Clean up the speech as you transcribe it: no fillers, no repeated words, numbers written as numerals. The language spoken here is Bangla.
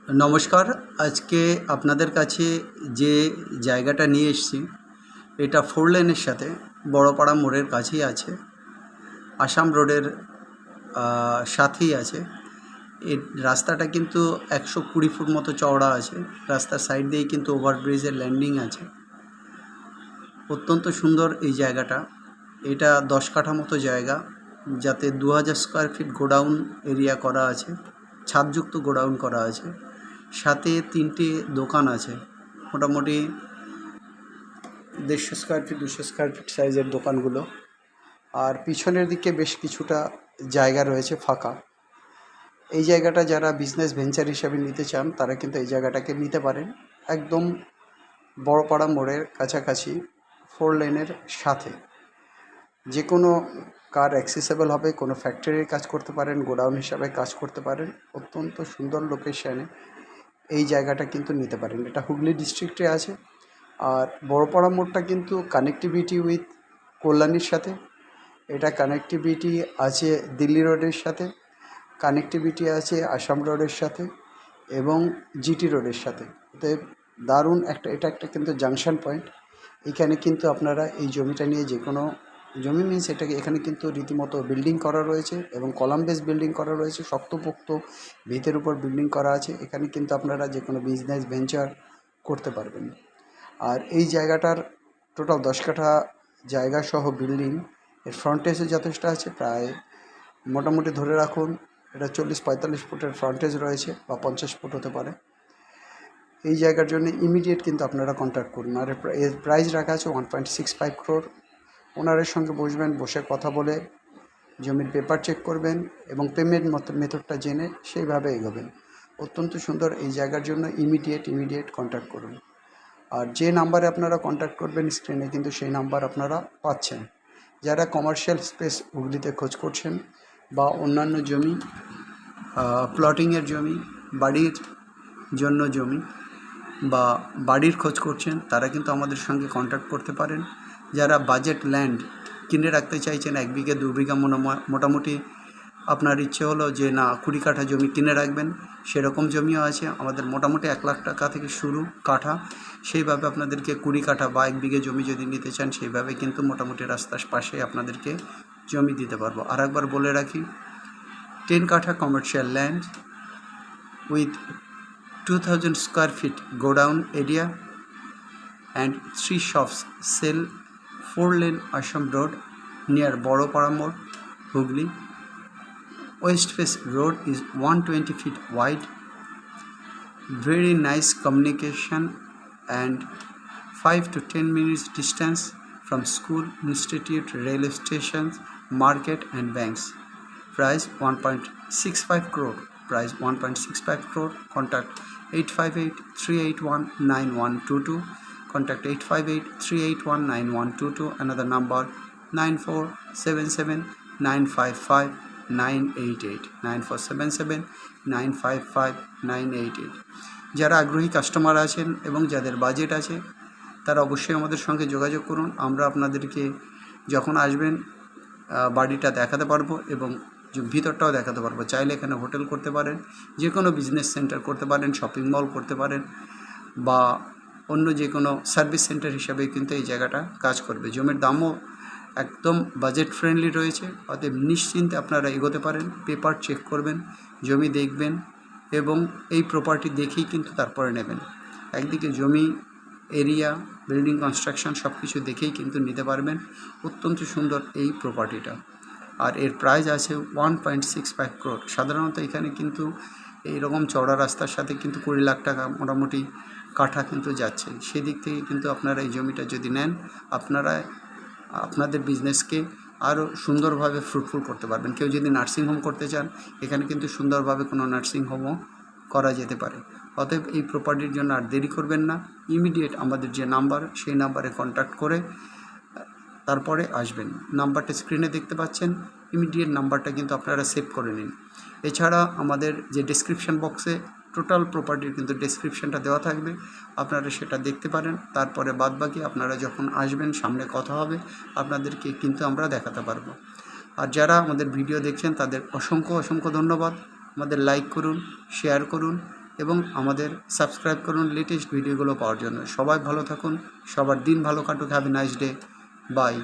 নমস্কার। আজকে আপনাদের কাছে যে জায়গাটা নিয়ে এসেছি এটা 4 লেনের সাথে বড়পাড়া মোড়ের কাছেই আছে, আসাম রোডের সাথেই আছে। এই রাস্তাটা কিন্তু 120 ফুট মতো চওড়া আছে। রাস্তার সাইড দিয়েই কিন্তু ওভারব্রিজের ল্যান্ডিং আছে। অত্যন্ত সুন্দর এই জায়গাটা। এটা 10 কাঠা মতো জায়গা, যাতে 2000 স্কোয়ার ফিট গোডাউন এরিয়া করা আছে, ছাদযুক্ত গোডাউন করা আছে। সাথে 3টে দোকান আছে, মোটামুটি 150 স্কোয়ার ফিট 200 স্কোয়ার ফিট সাইজের দোকানগুলো। আর পিছনের দিকে বেশ কিছুটা জায়গা রয়েছে ফাঁকা। এই জায়গাটা যারা বিজনেস ভেঞ্চার হিসাবে নিতে চান তারা কিন্তু এই জায়গাটাকে নিতে পারেন। একদম বড়পাড়া মোড়ের কাছাকাছি 4 লেনের সাথে যে কোনো কার অ্যাক্সেসেবল হবে, কোনো ফ্যাক্টরির কাজ করতে পারেন, গোডাউন হিসাবে কাজ করতে পারেন। অত্যন্ত সুন্দর লোকেশানে এই জায়গাটা কিন্তু নিতে পারেন। এটা হুগলি ডিস্ট্রিক্টে আছে। আর বড়পাড়া মোড়টা কিন্তু কানেক্টিভিটি উইথ কল্যাণীর সাথে, এটা কানেক্টিভিটি আছে দিল্লি রোডের সাথে, কানেক্টিভিটি আছে আসাম রোডের সাথে এবং জিটি রোডের সাথে। অতএব দারুণ এটা একটা কিন্তু জাংশন পয়েন্ট। এখানে কিন্তু আপনারা এই জমিটা নিয়ে যে কোনো জমি মিনস এখানে কিন্তু রীতিমতো বিল্ডিং করা রয়েছে এবং কলাম বেস বিল্ডিং করা রয়েছে, শক্তপোক্ত ভিতের উপর বিল্ডিং করা আছে। এখানে কিন্তু আপনারা যে কোনো বিজনেস ভেঞ্চার করতে পারবেন। আর এই জায়গাটার টোটাল 10 কাঠা জায়গা সহ বিল্ডিং, এর ফ্রন্টেজও যথেষ্ট আছে। প্রায় মোটামুটি ধরে রাখুন এটা 40-45 ফুটের ফ্রন্টেজ রয়েছে, বা 50 ফুট হতে পারে। এই জায়গার জন্য ইমিডিয়েট কিন্তু আপনারা কন্ট্যাক্ট করুন। আর এর প্রাইস রাখা আছে 1.65 crore। ওনারের সঙ্গে বসবেন, বসে কথা বলে জমির পেপার চেক করবেন এবং পেমেন্ট মেথডটা জেনে সেইভাবে এগোবেন। অত্যন্ত সুন্দর এই জায়গার জন্য ইমিডিয়েট কন্ট্যাক্ট করুন। আর যে নাম্বারে আপনারা কন্ট্যাক্ট করবেন স্ক্রিনে কিন্তু সেই নাম্বার আপনারা পাচ্ছেন। যারা কমার্শিয়াল স্পেস হুগলিতে খোঁজ করছেন বা অন্যান্য জমি, প্লটিংয়ের জমি, বাড়ির জন্য জমি বা বাড়ির খোঁজ করছেন, তারা কিন্তু আমাদের সঙ্গে কন্ট্যাক্ট করতে পারেন। যারা বাজেট ল্যান্ড কিনে রাখতে চাইছেন 1 বিঘে 2 বিঘা মোটামুটি আপনার ইচ্ছে হলো যে না 20 কাঠা জমি কিনে রাখবেন, সেরকম জমিও আছে আমাদের। মোটামুটি 1 লাখ টাকা থেকে শুরু কাঠা। সেইভাবে আপনাদেরকে 20 কাঠা বা 1 বিঘে জমি যদি নিতে চান সেইভাবে কিন্তু মোটামুটি রাস্তার পাশে আপনাদেরকে জমি দিতে পারবো। আর একবার বলে রাখি, 10 কাঠা commercial land with 2000 square feet godown area and 3 shops sell 4 lane Assam Road near Boropada Mode, Hugli. West face road is 120 feet wide. Very nice communication and 5 to 10 minutes distance from school, institute, railway stations, market and banks. Price 1.65 crore. Price 1.65 crore. Contact 858-381-9122. Contact 858-381-9122. Another number 9477-955-988. 9477-955-988. যারা আগ্রহী কাস্টমার আছেন এবং যাদের বাজেট আছে তারা অবশ্যই আমাদের সঙ্গে যোগাযোগ করুন। আমরা আপনাদেরকে যখন আসবেন বাড়িটা দেখাতে পারবো এবং ভিতরটাও দেখাতে পারবো। চাইলে এখানে হোটেল করতে পারেন, যে কোনো বিজনেস সেন্টার করতে পারেন, শপিং মল করতে পারেন, বা অন্য যে কোনো সার্ভিস সেন্টার হিসাবে কিন্তু এই জায়গাটা কাজ করবে। জমির দামও একদম বাজেট ফ্রেন্ডলি রয়েছে, অতএব নিশ্চিন্তে আপনারা এগোতে পারেন। পেপার চেক করবেন, জমি দেখবেন এবং এই প্রপার্টি দেখেই কিন্তু তারপরে নেবেন। একদিকে জমি, এরিয়া, বিল্ডিং কনস্ট্রাকশন সব কিছু দেখেই কিন্তু নিতে পারবেন। অত্যন্ত সুন্দর এই প্রপার্টিটা। আর এর প্রাইস আছে 1.65 crore। সাধারণত এখানে কিন্তু এইরকম চওড়া রাস্তার সাথে কিন্তু 20 লাখ টাকা মোটামুটি কাঠা কিন্তু যাচ্ছে। সেদিক থেকে কিন্তু আপনারা এই জমিটা যদি নেন, আপনারা আপনাদের বিজনেসকে আরও সুন্দরভাবে ফ্রুটফুল করতে পারবেন। কেউ যদি নার্সিংহোম করতে চান, এখানে কিন্তু সুন্দরভাবে কোনো নার্সিংহোমও করা যেতে পারে। অতএব এই প্রপার্টির জন্য আর দেরি করবেন না, ইমিডিয়েট আমাদের যে নাম্বার সেই নাম্বারে কন্ট্যাক্ট করে তারপরে আসবেন। নাম্বারটা স্ক্রিনে দেখতে পাচ্ছেন, ইমিডিয়েট নাম্বারটা কিন্তু আপনারা সেভ করে নিন। এছাড়া আমাদের যে ডেসক্রিপশন বক্সে টোটাল প্রপার্টির কিন্তু ডেসক্রিপশনটা দেওয়া থাকবে, আপনারা সেটা দেখতে পারেন। তারপরে বাদবাকি আপনারা যখন আসবেন সামনে কথা হবে, আপনাদেরকে কিন্তু আমরা দেখাতে পারবো। আর যারা আমাদের ভিডিও দেখছেন তাদের অসংখ্য ধন্যবাদ। আমাদের লাইক করুন, শেয়ার করুন এবং আমাদের সাবস্ক্রাইব করুন লেটেস্ট ভিডিওগুলো পাওয়ার জন্য। সবাই ভালো থাকুন, সবার দিন ভালো কাটুক। Have a nice day, by.